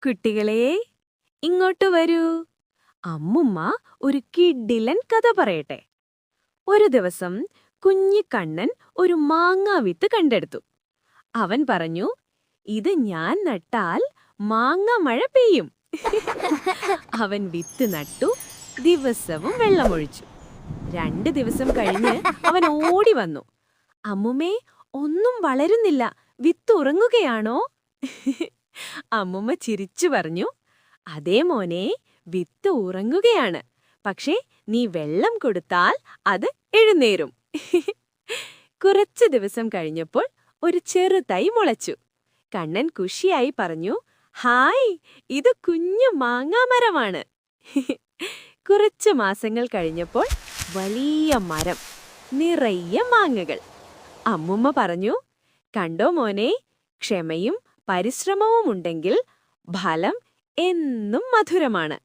കുട്ടികളെ, ഇങ്ങോട്ട് വരൂ. അമ്മുമ്മ ഒരു കിടിലൻ കഥ പറയട്ടെ. ഒരു ദിവസം കുഞ്ഞിക്കണ്ണൻ ഒരു മാങ്ങാവിത്ത് കണ്ടെടുത്തു. അവൻ പറഞ്ഞു, ഇത് ഞാൻ നട്ടാൽ മാങ്ങ മഴ പെയ്യും. അവൻ വിത്ത് നട്ടു, ദിവസവും വെള്ളമൊഴിച്ചു. 2 ദിവസം കഴിഞ്ഞ് അവൻ ഓടി വന്നു. അമ്മുമ്മേ, ഒന്നും വളരുന്നില്ല, വിത്ത് ഉറങ്ങുകയാണോ? അമ്മുമ്മ ചിരിച്ചു പറഞ്ഞു, അതേ മോനെ, വിത്ത് ഉറങ്ങുകയാണ്. പക്ഷേ നീ വെള്ളം കൊടുത്താൽ അത് എഴുന്നേരും. കുറച്ചു ദിവസം കഴിഞ്ഞപ്പോൾ ഒരു ചെറു തൈ മുളച്ചു. കണ്ണൻ ഖുഷിയായി പറഞ്ഞു, ഹായ്, ഇത് കുഞ്ഞു മാങ്ങാമരമാണ്. കുറച്ചു മാസങ്ങൾ കഴിഞ്ഞപ്പോൾ വലിയ മരം, നിറയെ മാങ്ങകൾ. അമ്മുമ്മ പറഞ്ഞു, കണ്ടോ മോനെ, ക്ഷമയും പരിശ്രമവും ഉണ്ടെങ്കിൽ ഫലം എന്നും മധുരമാണ്.